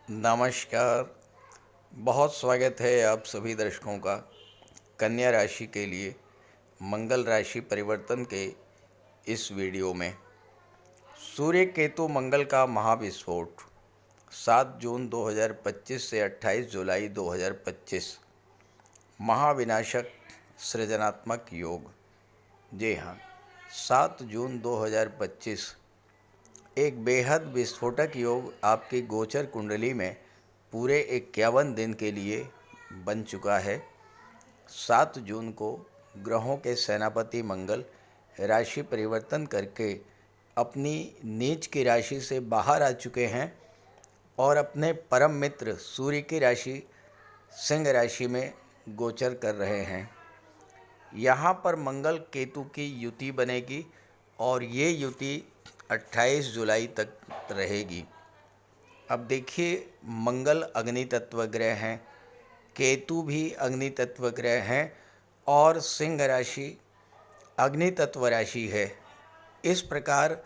नमस्कार। बहुत स्वागत है आप सभी दर्शकों का कन्या राशि के लिए मंगल राशि परिवर्तन के इस वीडियो में। सूर्य केतु मंगल का महाविस्फोट 7 जून 2025 से 28 जुलाई 2025। महाविनाशक सृजनात्मक योग। जी हाँ, 7 जून 2025 एक बेहद विस्फोटक योग आपकी गोचर कुंडली में पूरे 51 दिन के लिए बन चुका है। 7 जून को ग्रहों के सेनापति मंगल राशि परिवर्तन करके अपनी नीच की राशि से बाहर आ चुके हैं और अपने परम मित्र सूर्य की राशि सिंह राशि में गोचर कर रहे हैं। यहाँ पर मंगल केतु की युति बनेगी और ये युति 28 जुलाई तक रहेगी। अब देखिए, मंगल अग्नि तत्व ग्रह हैं, केतु भी अग्नि तत्व ग्रह हैं और सिंह राशि अग्नि तत्व राशि है। इस प्रकार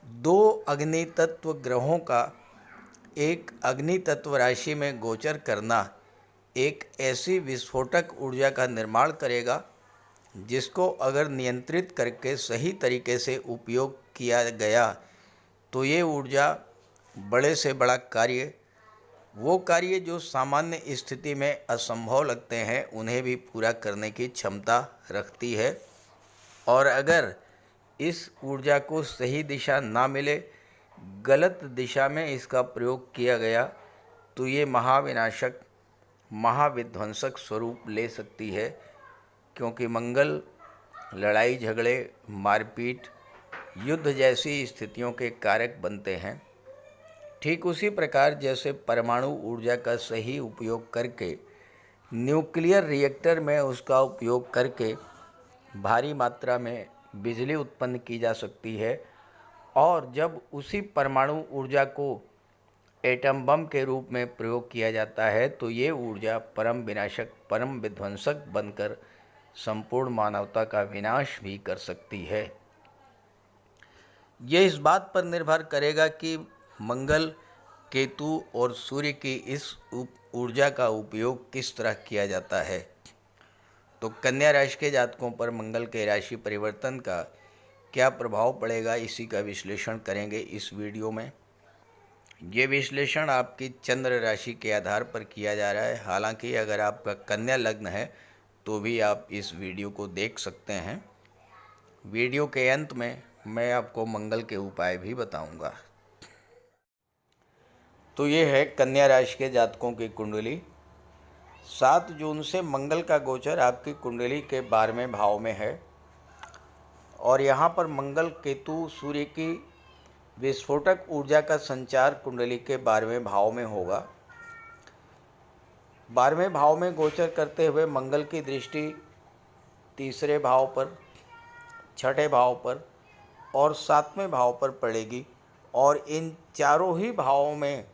दो अग्नि तत्व ग्रहों का एक अग्नि तत्व राशि में गोचर करना एक ऐसी विस्फोटक ऊर्जा का निर्माण करेगा जिसको अगर नियंत्रित करके सही तरीके से उपयोग किया गया तो ये ऊर्जा बड़े से बड़ा कार्य, वो कार्य जो सामान्य स्थिति में असंभव लगते हैं, उन्हें भी पूरा करने की क्षमता रखती है। और अगर इस ऊर्जा को सही दिशा ना मिले, गलत दिशा में इसका प्रयोग किया गया तो ये महाविनाशक महाविध्वंसक स्वरूप ले सकती है, क्योंकि मंगल लड़ाई झगड़े, मारपीट, युद्ध जैसी स्थितियों के कारक बनते हैं। ठीक उसी प्रकार जैसे परमाणु ऊर्जा का सही उपयोग करके न्यूक्लियर रिएक्टर में उसका उपयोग करके भारी मात्रा में बिजली उत्पन्न की जा सकती है, और जब उसी परमाणु ऊर्जा को एटम बम के रूप में प्रयोग किया जाता है तो ये ऊर्जा परम विनाशक, परम विध्वंसक बनकर संपूर्ण मानवता का विनाश भी कर सकती है। ये इस बात पर निर्भर करेगा कि मंगल, केतु और सूर्य की इस ऊर्जा का उपयोग किस तरह किया जाता है। तो कन्या राशि के जातकों पर मंगल के राशि परिवर्तन का क्या प्रभाव पड़ेगा, इसी का विश्लेषण करेंगे इस वीडियो में। ये विश्लेषण आपकी चंद्र राशि के आधार पर किया जा रहा है। हालांकि अगर आपका कन्या लग्न है तो भी आप इस वीडियो को देख सकते हैं। वीडियो के अंत में मैं आपको मंगल के उपाय भी बताऊंगा। तो ये है कन्या राशि के जातकों की कुंडली। 7 जून से मंगल का गोचर आपकी कुंडली के 12वें भाव में है और यहाँ पर मंगल केतु सूर्य की विस्फोटक ऊर्जा का संचार कुंडली के 12वें भाव में होगा। 12वें भाव में गोचर करते हुए मंगल की दृष्टि तीसरे भाव पर, छठे भाव पर और 7वें भाव पर पड़ेगी और इन चारों ही भावों में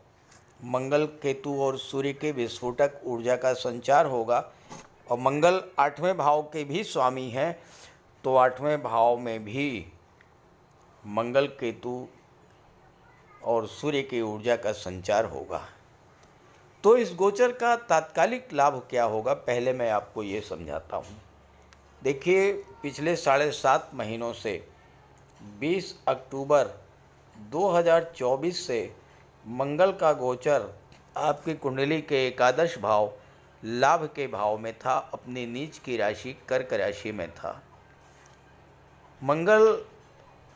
मंगल, केतु और सूर्य के विस्फोटक ऊर्जा का संचार होगा। और मंगल 8वें भाव के भी स्वामी हैं, तो 8वें भाव में भी मंगल, केतु और सूर्य की ऊर्जा का संचार होगा। तो इस गोचर का तात्कालिक लाभ क्या होगा, पहले मैं आपको ये समझाता हूँ। देखिए, पिछले 7.5 महीनों से 20 अक्टूबर 2024 से मंगल का गोचर आपकी कुंडली के एकादश भाव लाभ के भाव में था, अपनी नीच की राशि कर्क राशि में था। मंगल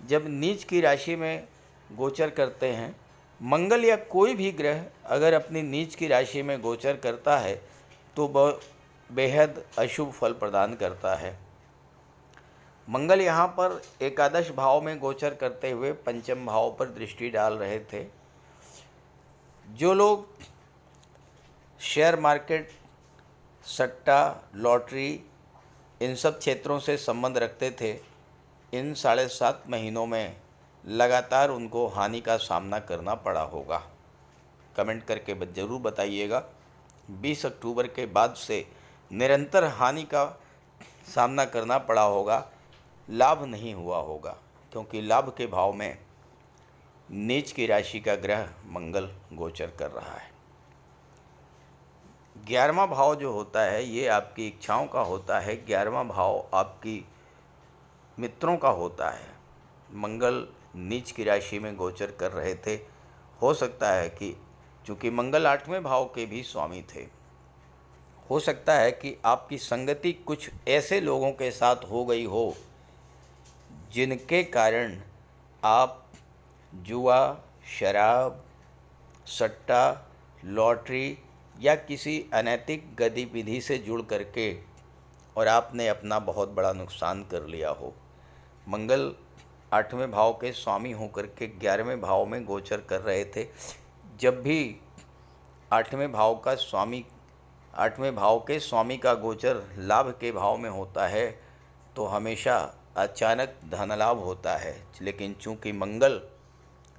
जब नीच की राशि में गोचर करते हैं, मंगल या कोई भी ग्रह अगर अपनी नीच की राशि में गोचर करता है तो बेहद अशुभ फल प्रदान करता है। मंगल यहाँ पर एकादश भाव में गोचर करते हुए पंचम भाव पर दृष्टि डाल रहे थे। जो लोग शेयर मार्केट, सट्टा, लॉटरी, इन सब क्षेत्रों से संबंध रखते थे, इन 7.5 महीनों में लगातार उनको हानि का सामना करना पड़ा होगा। कमेंट करके ज़रूर बताइएगा। 20 अक्टूबर के बाद से निरंतर हानि का सामना करना पड़ा होगा, लाभ नहीं हुआ होगा, क्योंकि लाभ के भाव में नीच की राशि का ग्रह मंगल गोचर कर रहा है। 11वां भाव जो होता है ये आपकी इच्छाओं का होता है। 11वां भाव आपकी मित्रों का होता है। मंगल नीच की राशि में गोचर कर रहे थे। हो सकता है कि चूँकि मंगल 8वें भाव के भी स्वामी थे, हो सकता है कि आपकी संगति कुछ ऐसे लोगों के साथ हो गई हो जिनके कारण आप जुआ, शराब, सट्टा, लॉटरी या किसी अनैतिक गतिविधि से जुड़ करके और आपने अपना बहुत बड़ा नुकसान कर लिया हो। मंगल 8वें भाव के स्वामी होकर के 11वें भाव में गोचर कर रहे थे। जब भी 8वें भाव का स्वामी 8वें भाव के स्वामी का गोचर लाभ के भाव में होता है तो हमेशा अचानक धन लाभ होता है। लेकिन चूंकि मंगल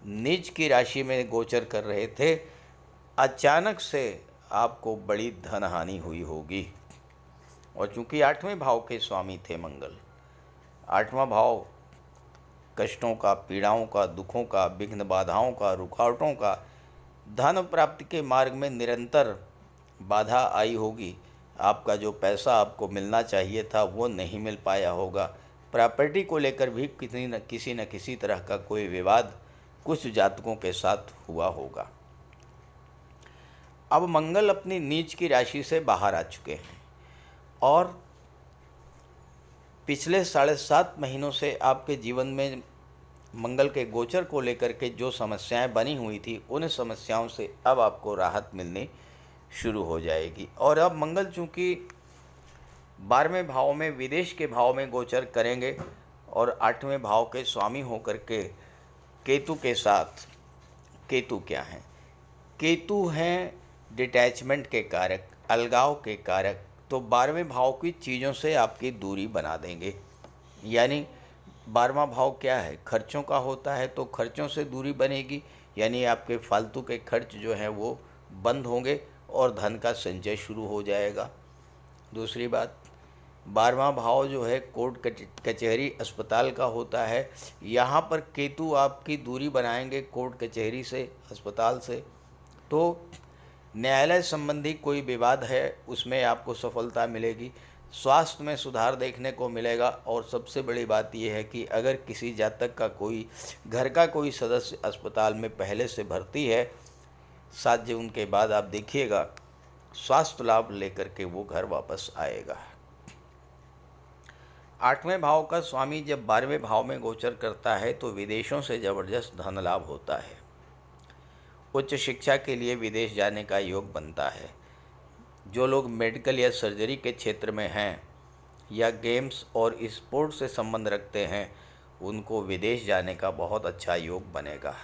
नीच की राशि में गोचर कर रहे थे, अचानक से आपको बड़ी धन हानि हुई होगी। और चूंकि 8वें भाव के स्वामी थे मंगल, 8वां भाव कष्टों का, पीड़ाओं का, दुखों का, विघ्न बाधाओं का, रुकावटों का, धन प्राप्ति के मार्ग में निरंतर बाधा आई होगी। आपका जो पैसा आपको मिलना चाहिए था वो नहीं मिल पाया होगा। प्रॉपर्टी को लेकर भी किसी न किसी तरह का कोई विवाद कुछ जातकों के साथ हुआ होगा। अब मंगल अपनी नीच की राशि से बाहर आ चुके हैं और पिछले 7.5 महीनों से आपके जीवन में मंगल के गोचर को लेकर के जो समस्याएं बनी हुई थी, उन समस्याओं से अब आपको राहत मिलनी शुरू हो जाएगी। और अब मंगल चूँकि 12वें भाव में विदेश के भाव में गोचर करेंगे और 8वें भाव के स्वामी होकर के केतु के साथ, केतु क्या हैं? केतु हैं डिटैचमेंट के कारक, अलगाव के कारक। तो 12वें भाव की चीज़ों से आपकी दूरी बना देंगे। यानी 12वां भाव क्या है? खर्चों का होता है, तो खर्चों से दूरी बनेगी। यानी आपके फालतू के खर्च जो हैं वो बंद होंगे और धन का संचय शुरू हो जाएगा। दूसरी बात, 12वां भाव जो है कोर्ट कचहरी अस्पताल का होता है। यहाँ पर केतु आपकी दूरी बनाएंगे कोर्ट कचहरी से, अस्पताल से। तो न्यायालय संबंधी कोई विवाद है उसमें आपको सफलता मिलेगी। स्वास्थ्य में सुधार देखने को मिलेगा। और सबसे बड़ी बात यह है कि अगर किसी जातक का कोई घर का कोई सदस्य अस्पताल में पहले से भर्ती है, 7 जून के बाद आप देखिएगा स्वास्थ्य लाभ लेकर के वो घर वापस आएगा। 8वें भाव का स्वामी जब 12वें भाव में गोचर करता है तो विदेशों से ज़बरदस्त धन लाभ होता है। उच्च शिक्षा के लिए विदेश जाने का योग बनता है। जो लोग मेडिकल या सर्जरी के क्षेत्र में हैं या गेम्स और स्पोर्ट्स से संबंध रखते हैं, उनको विदेश जाने का बहुत अच्छा योग बनेगा।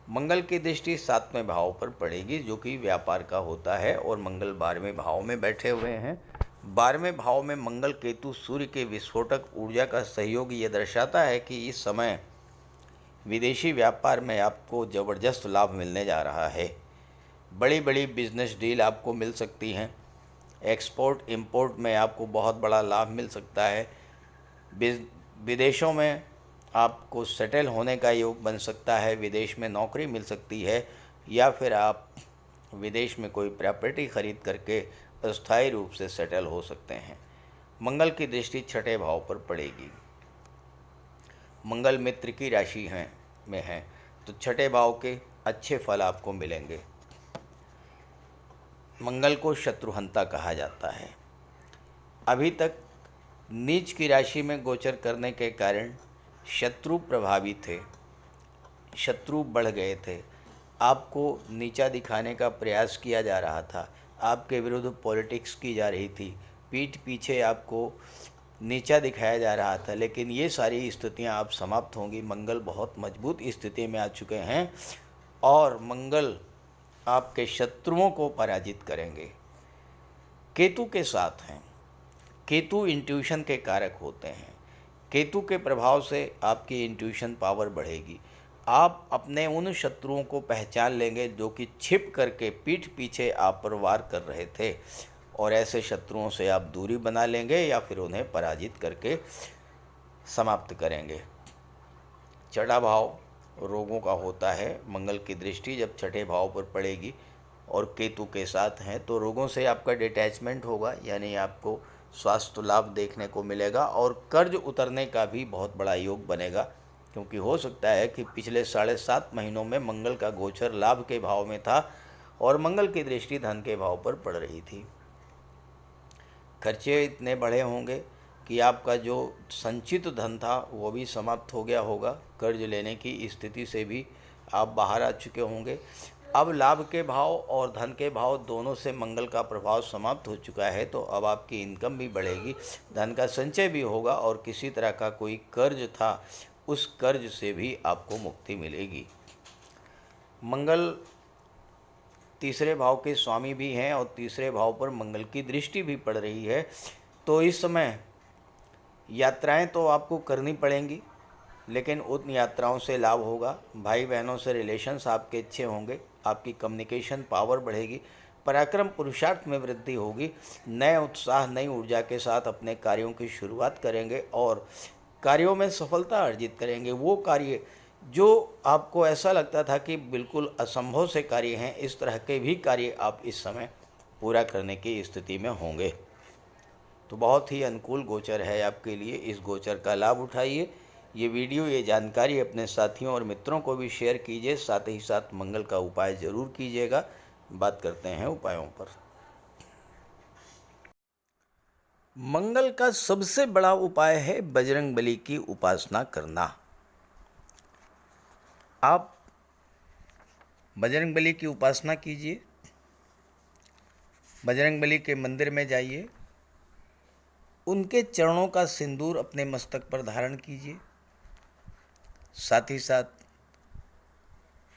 मंगल की दृष्टि 7वें भाव पर पड़ेगी जो कि व्यापार का होता है और मंगल 12वें भाव में बैठे हुए हैं। 12वें भाव में मंगल केतु सूर्य के विस्फोटक ऊर्जा का सहयोग ये दर्शाता है कि इस समय विदेशी व्यापार में आपको ज़बरदस्त लाभ मिलने जा रहा है। बड़ी बड़ी बिजनेस डील आपको मिल सकती हैं। एक्सपोर्ट इंपोर्ट में आपको बहुत बड़ा लाभ मिल सकता है। विदेशों में आपको सेटल होने का योग बन सकता है। विदेश में नौकरी मिल सकती है या फिर आप विदेश में कोई प्रॉपर्टी खरीद करके अस्थायी रूप से सेटल हो सकते हैं। मंगल की दृष्टि 6ठे भाव पर पड़ेगी। मंगल मित्र की राशि में है तो 6ठे भाव के अच्छे फल आपको मिलेंगे। मंगल को शत्रुहंता कहा जाता है। अभी तक नीच की राशि में गोचर करने के कारण शत्रु प्रभावी थे, शत्रु बढ़ गए थे। आपको नीचा दिखाने का प्रयास किया जा रहा था, आपके विरुद्ध पॉलिटिक्स की जा रही थी, पीठ पीछे आपको नीचा दिखाया जा रहा था। लेकिन ये सारी स्थितियां अब समाप्त होंगी। मंगल बहुत मजबूत स्थिति में आ चुके हैं और मंगल आपके शत्रुओं को पराजित करेंगे। केतु के साथ हैं। केतु इंट्यूशन के कारक होते हैं। केतु के प्रभाव से आपकी इंट्यूशन पावर बढ़ेगी। आप अपने उन शत्रुओं को पहचान लेंगे जो कि छिप करके पीठ पीछे आप पर वार कर रहे थे और ऐसे शत्रुओं से आप दूरी बना लेंगे या फिर उन्हें पराजित करके समाप्त करेंगे। 6ठा भाव रोगों का होता है। मंगल की दृष्टि जब 6ठे भाव पर पड़ेगी और केतु के साथ हैं, तो रोगों से आपका डिटैचमेंट होगा, यानी आपको स्वास्थ्य लाभ देखने को मिलेगा और कर्ज उतरने का भी बहुत बड़ा योग बनेगा, क्योंकि हो सकता है कि पिछले 7.5 महीनों में मंगल का गोचर लाभ के भाव में था और मंगल की दृष्टि धन के भाव पर पड़ रही थी। खर्चे इतने बढ़े होंगे कि आपका जो संचित धन था वो भी समाप्त हो गया होगा। कर्ज लेने की स्थिति से भी आप बाहर आ चुके होंगे। अब लाभ के भाव और धन के भाव दोनों से मंगल का प्रभाव समाप्त हो चुका है, तो अब आपकी इनकम भी बढ़ेगी, धन का संचय भी होगा और किसी तरह का कोई कर्ज था उस कर्ज से भी आपको मुक्ति मिलेगी। मंगल तीसरे भाव के स्वामी भी हैं और तीसरे भाव पर मंगल की दृष्टि भी पड़ रही है, तो इस समय यात्राएं तो आपको करनी पड़ेंगी, लेकिन उन यात्राओं से लाभ होगा। भाई बहनों से रिलेशंस आपके अच्छे होंगे, आपकी कम्युनिकेशन पावर बढ़ेगी, पराक्रम पुरुषार्थ में वृद्धि होगी, नए उत्साह नई ऊर्जा के साथ अपने कार्यों की शुरुआत करेंगे और कार्यों में सफलता अर्जित करेंगे। वो कार्य जो आपको ऐसा लगता था कि बिल्कुल असंभव से कार्य हैं, इस तरह के भी कार्य आप इस समय पूरा करने की स्थिति में होंगे। तो बहुत ही अनुकूल गोचर है आपके लिए, इस गोचर का लाभ उठाइए। ये वीडियो, ये जानकारी अपने साथियों और मित्रों को भी शेयर कीजिए, साथ ही साथ मंगल का उपाय ज़रूर कीजिएगा। बात करते हैं उपायों पर। मंगल का सबसे बड़ा उपाय है बजरंगबली की उपासना करना। आप बजरंगबली की उपासना कीजिए, बजरंगबली के मंदिर में जाइए, उनके चरणों का सिंदूर अपने मस्तक पर धारण कीजिए, साथ ही साथ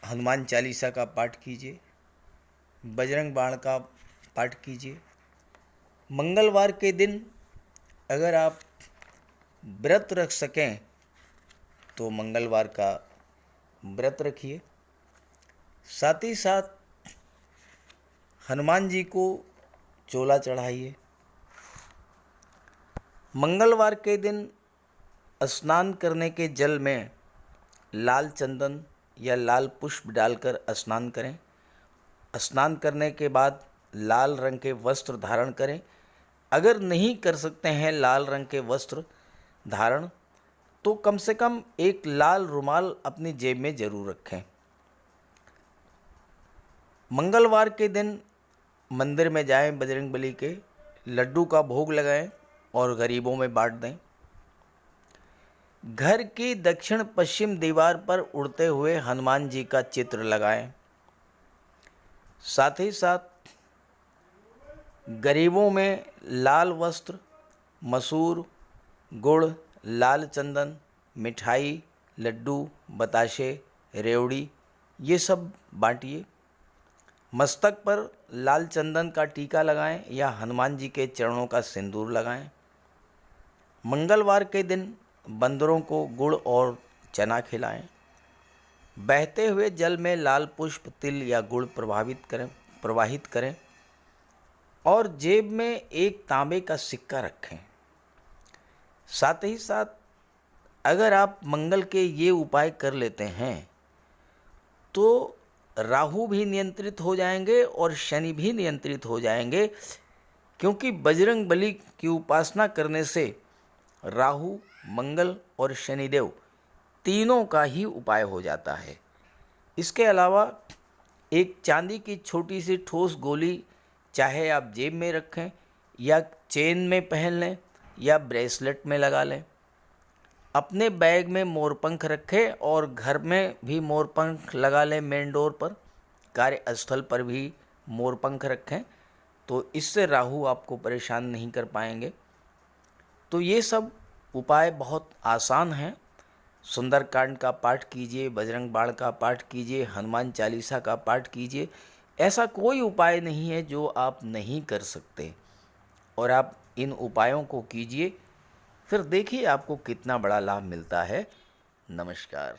हनुमान चालीसा का पाठ कीजिए, बजरंग बाण का पाठ कीजिए। मंगलवार के दिन अगर आप व्रत रख सकें तो मंगलवार का व्रत रखिए। साथ ही साथ हनुमान जी को चोला चढ़ाइए। मंगलवार के दिन स्नान करने के जल में लाल चंदन या लाल पुष्प डालकर स्नान करें। स्नान करने के बाद लाल रंग के वस्त्र धारण करें। अगर नहीं कर सकते हैं लाल रंग के वस्त्र धारण, तो कम से कम एक लाल रुमाल अपनी जेब में ज़रूर रखें। मंगलवार के दिन मंदिर में जाएं, बजरंगबली के लड्डू का भोग लगाएं और गरीबों में बांट दें। घर की दक्षिण पश्चिम दीवार पर उड़ते हुए हनुमान जी का चित्र लगाएं। साथ ही साथ गरीबों में लाल वस्त्र, मसूर, गुड़, लाल चंदन, मिठाई, लड्डू, बताशे, रेवड़ी, ये सब बांटिए। मस्तक पर लाल चंदन का टीका लगाएं या हनुमान जी के चरणों का सिंदूर लगाएं। मंगलवार के दिन बंदरों को गुड़ और चना खिलाएं। बहते हुए जल में लाल पुष्प, तिल या गुड़ प्रवाहित करें और जेब में एक तांबे का सिक्का रखें। साथ ही साथ अगर आप मंगल के ये उपाय कर लेते हैं तो राहु भी नियंत्रित हो जाएंगे और शनि भी नियंत्रित हो जाएंगे, क्योंकि बजरंगबली की उपासना करने से राहु, मंगल और शनिदेव तीनों का ही उपाय हो जाता है। इसके अलावा एक चांदी की छोटी सी ठोस गोली चाहे आप जेब में रखें या चेन में पहन लें या ब्रेसलेट में लगा लें। अपने बैग में मोरपंख रखें और घर में भी मोरपंख लगा लें। मेन डोर पर, कार्यस्थल पर भी मोरपंख रखें, तो इससे राहु आपको परेशान नहीं कर पाएंगे। तो ये सब उपाय बहुत आसान हैं। सुंदरकांड का पाठ कीजिए, बजरंग बाण का पाठ कीजिए, हनुमान चालीसा का पाठ कीजिए। ऐसा कोई उपाय नहीं है जो आप नहीं कर सकते, और आप इन उपायों को कीजिए, फिर देखिए आपको कितना बड़ा लाभ मिलता है। नमस्कार।